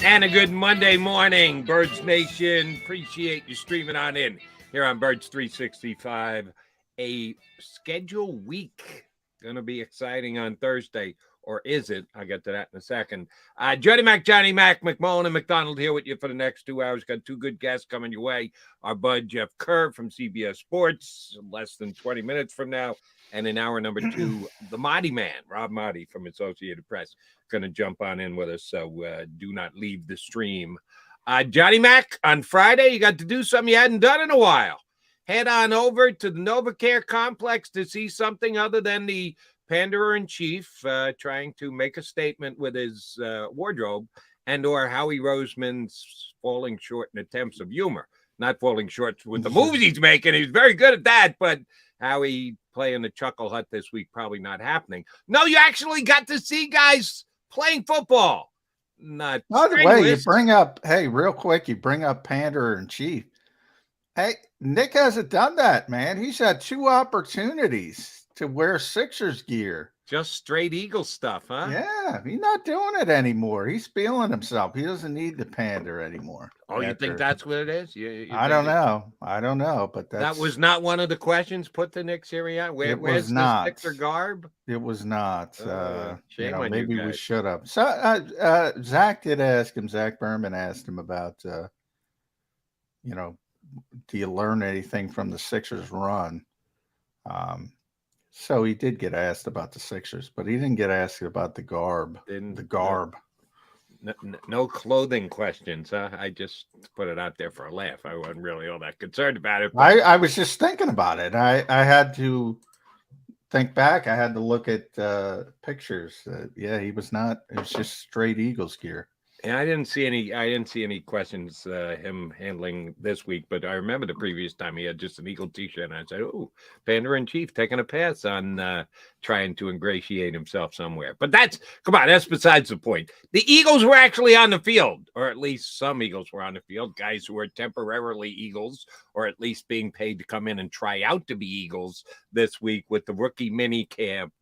And a good Monday morning, Birds Nation. Appreciate you streaming on in here on Birds 365. A schedule week. Going to be exciting on Thursday. Or is it? I'll get to that in a second. Johnny McMullen and McDonald here with you for the next 2 hours. Got two good guests coming your way. Our bud Jeff Kerr from CBS Sports, less than 20 minutes from now. And in hour number two, the Motti Man, Rob Motti from Associated Press, going to jump on in with us. So do not leave the stream. Johnny Mac, on Friday, you got to do something you hadn't done in a while. Head on over to the NovaCare complex to see something other than the Panderer-in-Chief trying to make a statement with his wardrobe, and or Howie Roseman's falling short in attempts of humor. Not falling short with the movies he's making. He's very good at that, but Howie playing the Chuckle Hut this week, probably not happening. No, you actually got to see guys playing football. Not by the way, you bring up, hey, real quick, you bring up Panderer-in-Chief. Hey, Nick hasn't done that, man. He's had two opportunities to wear Sixers gear. Just straight Eagle stuff, huh? Yeah, he's not doing it anymore. He's feeling himself. He doesn't need to pander anymore. Oh, you think that's what it is? I don't know. I don't know, but that was not one of the questions put to Nick Sirianni. Where's the Sixer garb? It was not. Shame on maybe you we should have. So Zach did ask him. Zach Berman asked him about, do you learn anything from the Sixers run? So he did get asked about the Sixers, but he didn't get asked about the garb. No clothing questions, huh? I just put it out there for a laugh. I wasn't really all that concerned about it. I was just thinking about it. I had to think back. I had to look at pictures. He was not. It was just straight Eagles gear. And I didn't see any questions him handling this week, but I remember the previous time he had just an Eagle t-shirt, and I said, "Oh, Panderer-in-Chief taking a pass on trying to ingratiate himself somewhere." But that's besides the point. The Eagles were actually on the field, or at least some Eagles were on the field. Guys who were temporarily Eagles, or at least being paid to come in and try out to be Eagles this week with the rookie mini camp.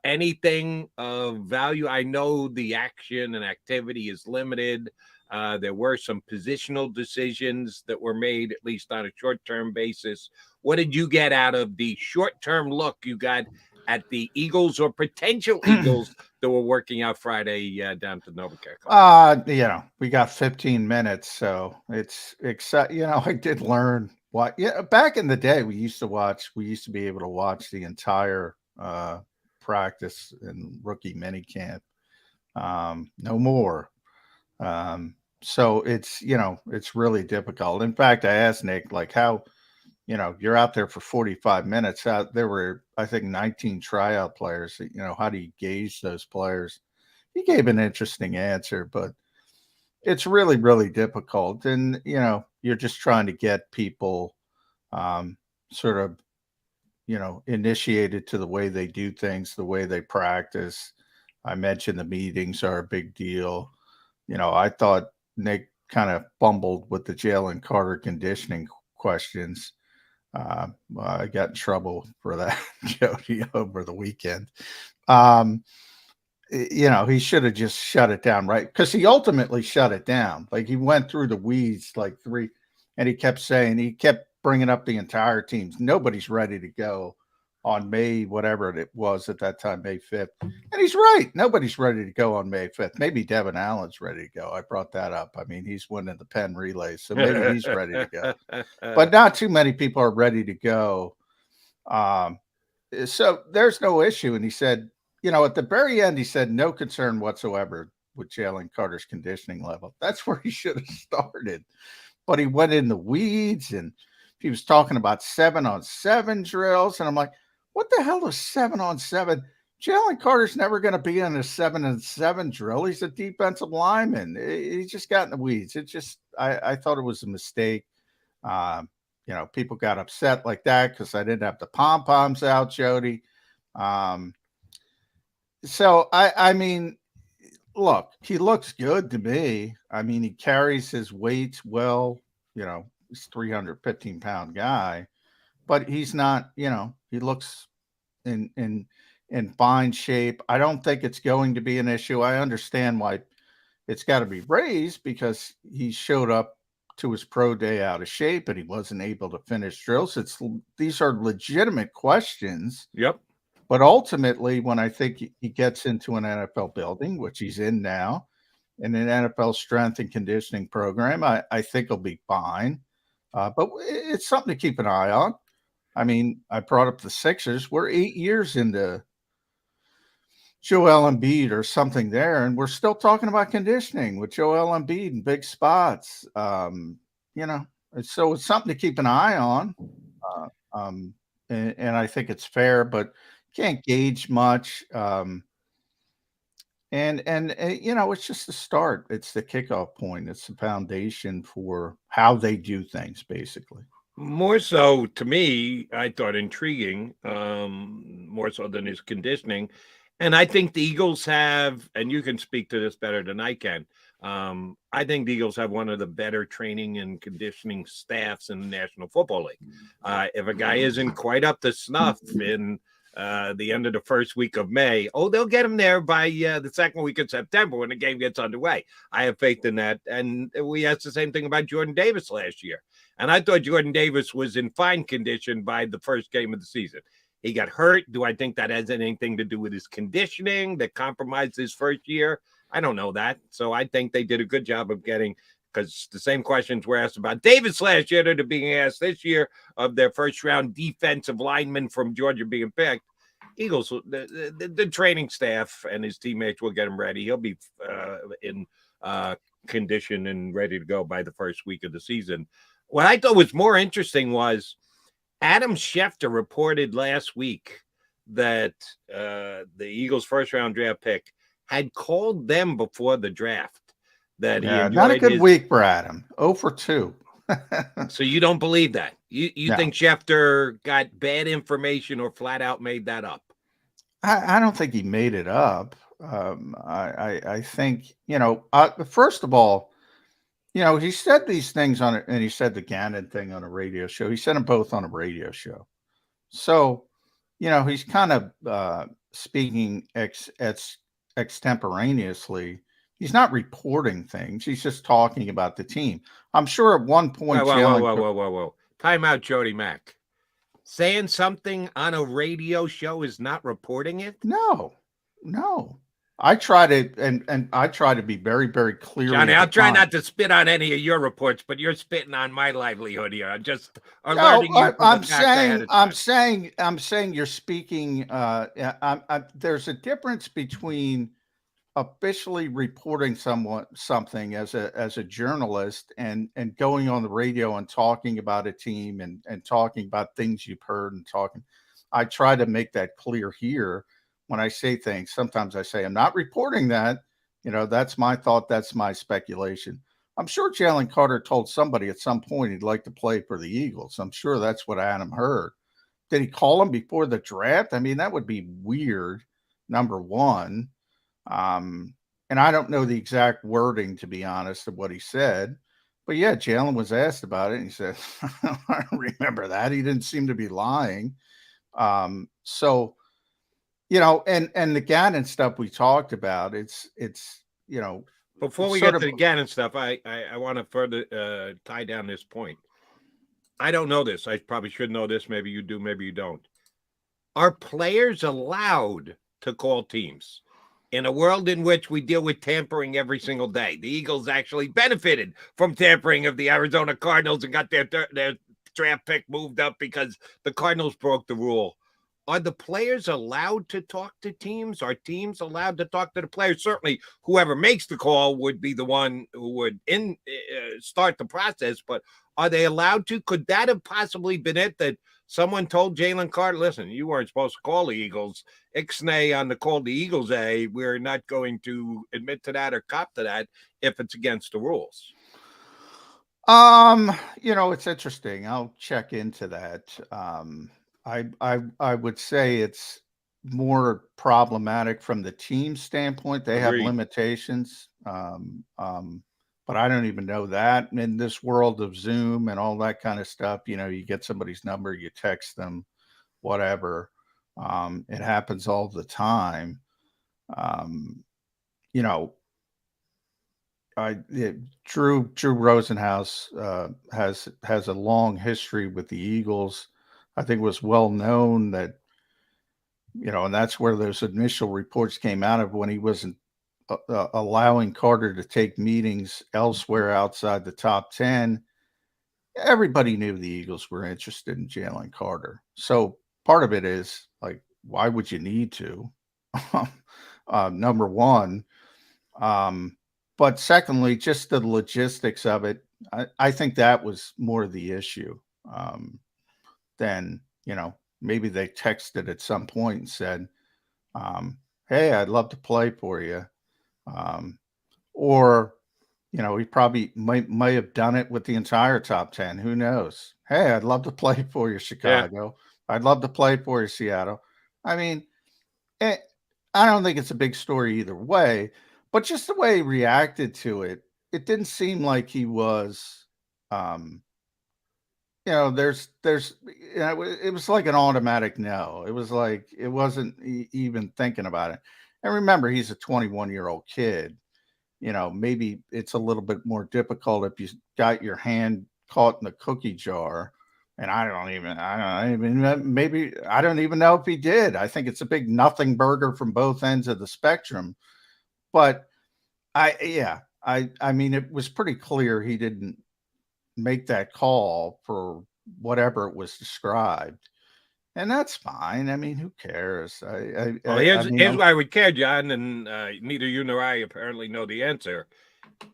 Anything of value? I know the action and activity is limited. There were some positional decisions that were made, at least on a short-term basis. What did you get out of the short-term look you got at the Eagles or potential Eagles that were working out Friday down to NovaCare? We got 15 minutes, so it's exciting. I did learn what. Yeah, back in the day, we used to be able to watch the entire practice and rookie mini camp. No more. So it's really difficult. In fact, I asked Nick, like, how, you're out there for 45 minutes. There were, I think, 19 tryout players. How do you gauge those players? He gave an interesting answer, but it's really, really difficult. And, you're just trying to get people sort of, initiated to the way they do things, the way they practice. I mentioned the meetings are a big deal. I thought Nick kind of fumbled with the Jalen Carter conditioning questions. I got in trouble for that, Jody, over the weekend. He should have just shut it down, right? Because he ultimately shut it down. Like, he went through the weeds like three, and he kept bringing up the entire teams. Nobody's ready to go on May, whatever it was at that time, May 5th. And he's right. Nobody's ready to go on May 5th. Maybe Devin Allen's ready to go. I brought that up. I mean, he's winning the Penn relays, so maybe he's ready to go. But not too many people are ready to go. So there's no issue. And he said, at the very end, he said, no concern whatsoever with Jalen Carter's conditioning level. That's where he should have started. But he went in the weeds, and he was talking about 7-on-7 drills. And I'm like, what the hell is 7-on-7? Jalen Carter's never going to be in a 7-on-7 drill. He's a defensive lineman. He just got in the weeds. I thought it was a mistake. People got upset like that because I didn't have the pom-poms out, Jody. So, I mean, look, he looks good to me. I mean, he carries his weight well. He's a 315-pound guy, but he's not, he looks in fine shape. I don't think it's going to be an issue. I understand why it's got to be raised because he showed up to his pro day out of shape and he wasn't able to finish drills. These are legitimate questions. Yep. But ultimately, when I think he gets into an NFL building, which he's in now, in an NFL strength and conditioning program, I think he'll be fine. But it's something to keep an eye on. I mean, I brought up the Sixers. We're 8 years into Joel Embiid or something there, and we're still talking about conditioning with Joel Embiid in big spots. So it's something to keep an eye on. And I think it's fair, but can't gauge much. It's just the start. It's the kickoff point. It's the foundation for how they do things, basically. More so to me, I thought intriguing, more so than his conditioning. And I think the Eagles have, and you can speak to this better than I can. I think the Eagles have one of the better training and conditioning staffs in the National Football League. If a guy isn't quite up to snuff in the end of the first week of May, they'll get him there by the second week of September when the game gets underway. I have faith in that. And we asked the same thing about Jordan Davis last year. And I thought Jordan Davis was in fine condition by the first game of the season. He got hurt. Do I think that has anything to do with his conditioning that compromised his first year? I don't know that. So I think they did a good job of getting, because the same questions were asked about Davis last year that are being asked this year of their first round defensive lineman from Georgia being picked. Eagles, the training staff and his teammates will get him ready. He'll be in condition and ready to go by the first week of the season. What I thought was more interesting was Adam Schefter reported last week that the Eagles' first-round draft pick had called them before the draft. That he enjoyed not a good week for Adam. 0 for 2. So you don't believe that? You think Schefter got bad information or flat out made that up? I don't think he made it up. I think, first of all, he said these things on it, and he said the Gannon thing on a radio show. He said them both on a radio show. So, he's kind of speaking extemporaneously. He's not reporting things. He's just talking about the team. I'm sure at one point, whoa. Time out, Jody Mack. Saying something on a radio show is not reporting it? No. I try to be very, very clear. Johnny, I'll try not to spit on any of your reports, but you're spitting on my livelihood here. I'm just alerting you. I'm saying you're speaking. There's a difference between officially reporting something as a journalist and going on the radio and talking about a team and talking about things you've heard and talking. I try to make that clear here. When I say things, sometimes I say, I'm not reporting that, that's my thought. That's my speculation. I'm sure Jalen Carter told somebody at some point he'd like to play for the Eagles. I'm sure that's what Adam heard. Did he call him before the draft? I mean, that would be weird, number one. And I don't know the exact wording, to be honest, of what he said. But yeah, Jalen was asked about it, and he said, I don't remember that. He didn't seem to be lying. And the Gannon stuff we talked about, it's Before we get to the Gannon stuff, I want to further tie down this point. I don't know this. I probably should know this. Maybe you do, maybe you don't. Are players allowed to call teams? In a world in which we deal with tampering every single day, the Eagles actually benefited from tampering of the Arizona Cardinals and got their draft pick moved up because the Cardinals broke the rule. Are the players allowed to talk to teams? Are teams allowed to talk to the players? Certainly, whoever makes the call would be the one who would start the process. But are they allowed to? Could that have possibly been it, that someone told Jalen Carter, listen, you weren't supposed to call the Eagles. Ixnay on the call the Eagles, we're not going to admit to that or cop to that if it's against the rules. It's interesting. I'll check into that. I would say it's more problematic from the team standpoint. They have limitations. But I don't even know that. And in this world of Zoom and all that kind of stuff, you get somebody's number, you text them, whatever. It happens all the time. Drew Rosenhaus has a long history with the Eagles. I think it was well known that, and that's where those initial reports came out of, when he wasn't allowing Carter to take meetings elsewhere outside the top 10. Everybody knew the Eagles were interested in Jalen Carter. So part of it is like, why would you need to? Number one. But secondly, just the logistics of it. I think that was more the issue than, maybe they texted at some point and said, hey, I'd love to play for you. Or, he probably might have done it with the entire top 10. Who knows? Hey, I'd love to play for you, Chicago. Yeah. I'd love to play for you, Seattle. I mean, I don't think it's a big story either way, but just the way he reacted to it, it didn't seem like he was, it was like an automatic no. It was like, it wasn't even thinking about it. And remember, he's a 21-year-old kid. Maybe it's a little bit more difficult if you got your hand caught in the cookie jar. And I don't even know if he did. I think it's a big nothing burger from both ends of the spectrum. But I mean, it was pretty clear he didn't make that call for whatever it was described. And that's fine. I mean, who cares? Here's why I would care, John, and neither you nor I apparently know the answer.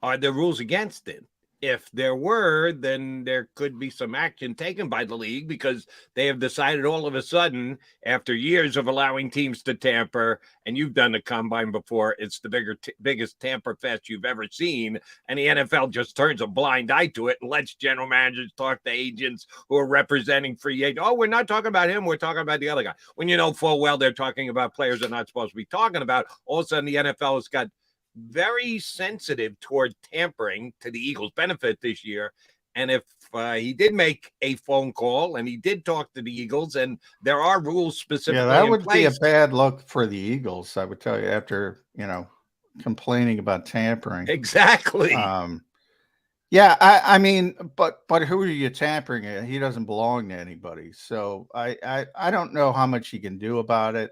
Are there rules against it? If there were, then there could be some action taken by the league, because they have decided all of a sudden, after years of allowing teams to tamper, and you've done the combine before, it's the biggest tamper fest you've ever seen, and the NFL just turns a blind eye to it and lets general managers talk to agents who are representing free agents. Oh, we're not talking about him, we're talking about the other guy. When you know full well they're talking about players they're not supposed to be talking about, all of a sudden the NFL has got very sensitive toward tampering, to the Eagles' benefit this year. And if he did make a phone call and he did talk to the Eagles, and there are rules specifically, that would be a bad look for the Eagles, I would tell you, after complaining about tampering. Exactly. Yeah, I mean, but who are you tampering at? He doesn't belong to anybody. So I don't know how much he can do about it.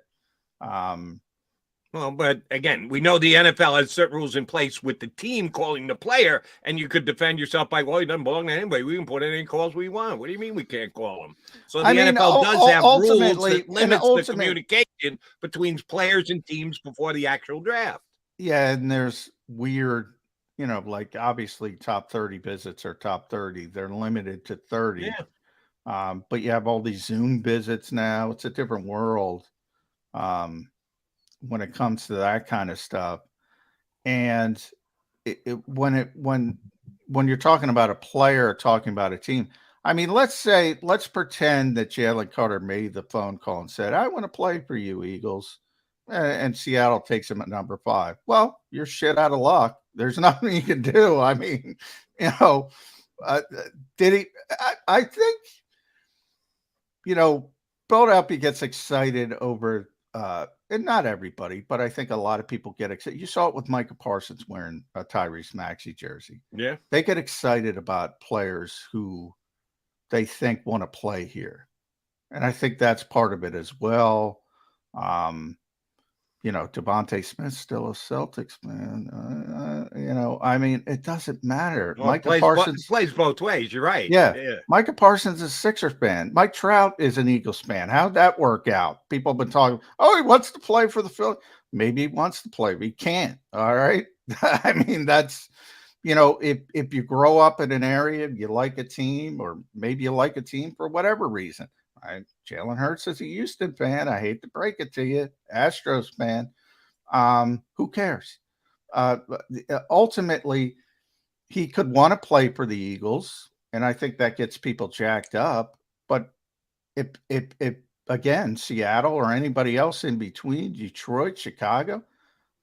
Well, but again, we know the NFL has certain rules in place with the team calling the player, and you could defend yourself by, well, he doesn't belong to anybody. We can put any calls we want. What do you mean we can't call him? So the NFL does have rules that limits the communication between players and teams before the actual draft. Yeah, and there's weird, like obviously top 30 visits are top 30. They're limited to 30. Yeah. But you have all these Zoom visits now. It's a different world. When it comes to that kind of stuff. And when you're talking about a player or talking about a team, I mean, let's pretend that Jalen Carter made the phone call and said, I want to play for you, Eagles. And Seattle takes him at number 5. Well, you're shit out of luck. There's nothing you can do. I mean, did he? I think, Philadelphia gets excited over, and not everybody, but I think a lot of people get excited. You saw it with Micah Parsons wearing a Tyrese Maxey jersey. Yeah. They get excited about players who they think want to play here. And I think that's part of it as well. Devontae Smith's still a Celtics fan. I mean, it doesn't matter. Well, Micah Parsons plays both ways. You're right. Yeah. Micah Parsons is a Sixers fan. Mike Trout is an Eagles fan. How'd that work out? People have been talking, he wants to play for the Phillies. Maybe he wants to play, but he can't. All right. I mean, that's, if you grow up in an area, you like a team, or maybe you like a team for whatever reason. Jalen Hurts is a Houston fan. I hate to break it to you. Astros fan. Who cares? Ultimately, he could want to play for the Eagles, and I think that gets people jacked up. But if again, Seattle or anybody else in between, Detroit, Chicago,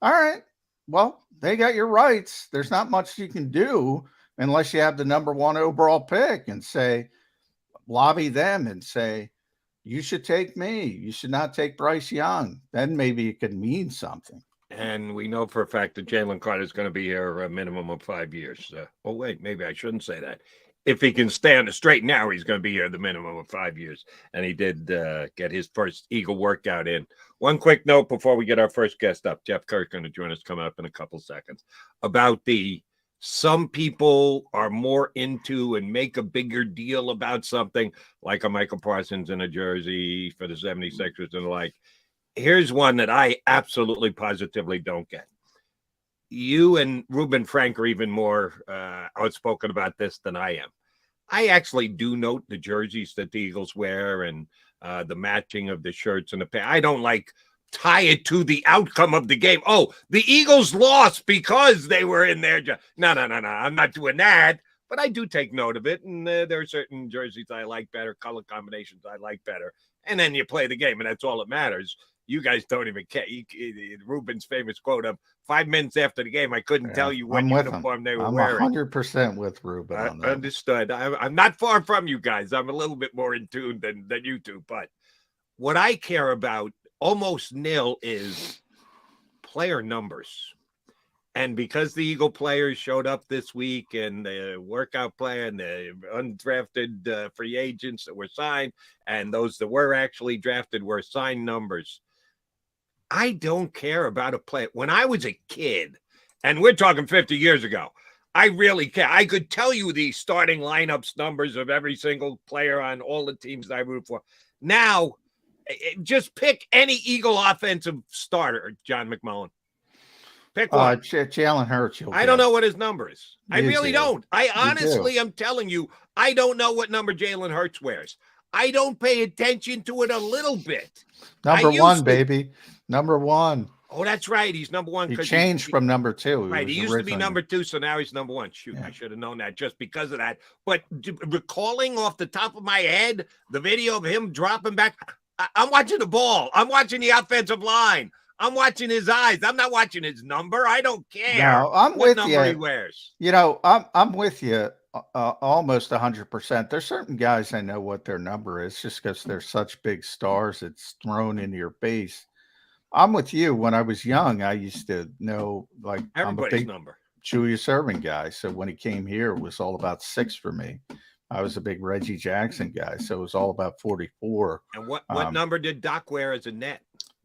all right, well, they got your rights. There's not much you can do unless you have the number 1 overall pick and say, lobby them and say, you should take me. You should not take Bryce Young. Then maybe it could mean something. And we know for a fact that Jalen Carter is going to be here a minimum of 5 years. Oh, wait, maybe I shouldn't say that. If he can stay on the straight and narrow, he's going to be here the minimum of 5 years. And he did get his first Eagle workout in. One quick note before we get our first guest up. Jeff Kirk's going to join us coming up in a couple seconds. About some people are more into and make a bigger deal about something, like a Michael Parsons in a jersey for the 76ers and the like. Here's one that I absolutely positively don't get. You and Ruben Frank are even more outspoken about this than I am. I actually do note the jerseys that the Eagles wear and the matching of the shirts and the pants. I don't tie it to the outcome of the game. Oh, the Eagles lost because they were in their No. I'm not doing that. But I do take note of it. And there are certain jerseys I like better, color combinations I like better. And then you play the game, and that's all that matters. You guys don't even care. Ruben's famous quote of 5 minutes after the game, I couldn't tell you what uniform they were wearing. I'm 100% with Ruben on that. Understood. I'm not far from you guys. I'm a little bit more in tune than you two. But what I care about almost nil is player numbers. And because the Eagle players showed up this week and the workout player and the undrafted free agents that were signed and those that were actually drafted were signed numbers, I don't care about a play. When I was a kid, and we're talking 50 years ago, I really care. I could tell you the starting lineups numbers of every single player on all the teams that I root for. Now, just pick any Eagle offensive starter, John McMullen. Pick one. Jalen Hurts. I don't know what his number is. I really don't. I honestly am telling you, I don't know what number Jalen Hurts wears. I don't pay attention to it a little bit. Number one, baby. Number one. Oh, that's right. He's number one. He changed from number two. Right. He used to be number two, so now he's number one. Shoot, yeah. I should have known that just because of that. But recalling off the top of my head the video of him dropping back, I'm watching the ball. I'm watching the offensive line. I'm watching his eyes. I'm not watching his number. I don't care. No, I'm what with number you. He wears. You know, I'm with you almost 100%. There's certain guys I know what their number is just because they're such big stars. It's thrown into your base. I'm with you. When I was young, I used to know, like, everybody's I'm a big number. Julius Erving guy. So when he came here, it was all about 6 for me. I was a big Reggie Jackson guy, so it was all about 44. And what number did Doc wear as a net?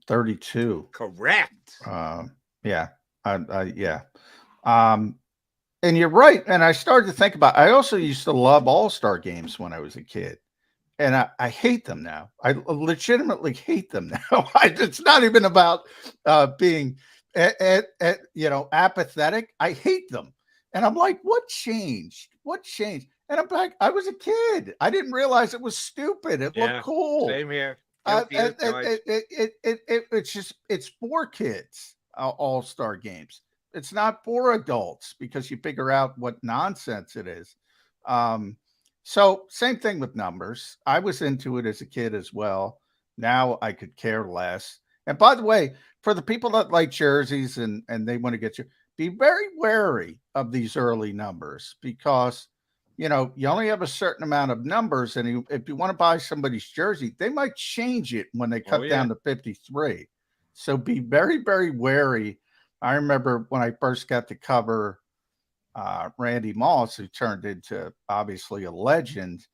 32. Correct. Yeah. Yeah. And you're right. And I started to think about, I also used to love all-star games when I was a kid. And I hate them now. I legitimately hate them now. It's not even about being, apathetic. I hate them. And I'm like, what changed? What changed? And I'm like, I was a kid. I didn't realize it was stupid. It looked cool. Same here. It's for kids, all-star games. It's not for adults because you figure out what nonsense it is. So same thing with numbers. I was into it as a kid as well. Now I could care less. And by the way, for the people that like jerseys and they want to get you, be very wary of these early numbers because, you only have a certain amount of numbers. And if you want to buy somebody's jersey, they might change it when they cut down to 53. So be very, very wary. I remember when I first got to cover Randy Moss, who turned into obviously a legend.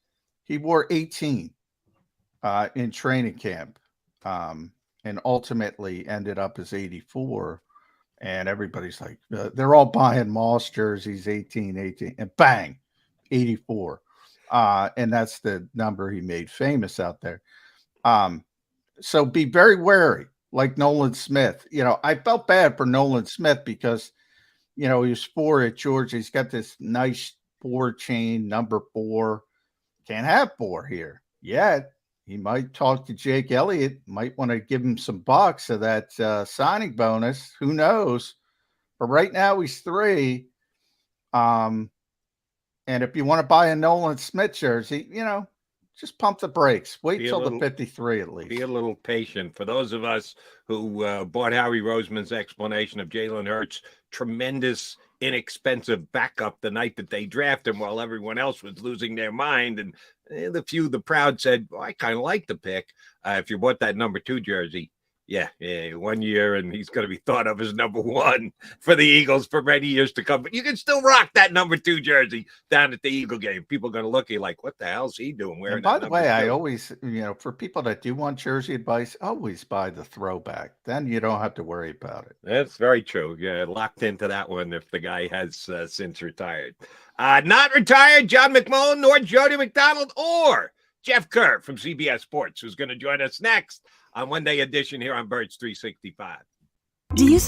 He wore 18 in training camp and ultimately ended up as 84. And everybody's like, they're all buying Moss jerseys, 18, and bang, 84. And that's the number he made famous out there. So be very wary, like Nolan Smith. I felt bad for Nolan Smith because, he was 4 at Georgia. He's got this nice 4 chain, number 4. Can't have 4 here yet. He might talk to Jake Elliott, might want to give him some bucks of that signing bonus. Who knows? But right now he's 3. And if you want to buy a Nolan Smith jersey, just pump the brakes. Wait till the 53 at least. Be a little patient. For those of us who bought Howie Roseman's explanation of Jalen Hurts' tremendous, inexpensive backup the night that they drafted him while everyone else was losing their mind. And the proud said, I kind of like the pick. If you bought that number 2 jersey, Yeah, 1 year, and he's going to be thought of as number one for the Eagles for many years to come. But you can still rock that number 2 jersey down at the Eagle game. People are going to look at you like, what the hell's he doing wearing And by that the number way, 2? I always, for people that do want jersey advice, always buy the throwback. Then you don't have to worry about it. That's very true. Yeah, locked into that one if the guy has since retired. Not retired, John McMullen, nor Jody McDonald, or Jeff Kerr from CBS Sports, who's going to join us next on Monday edition here on Birds 365. Do you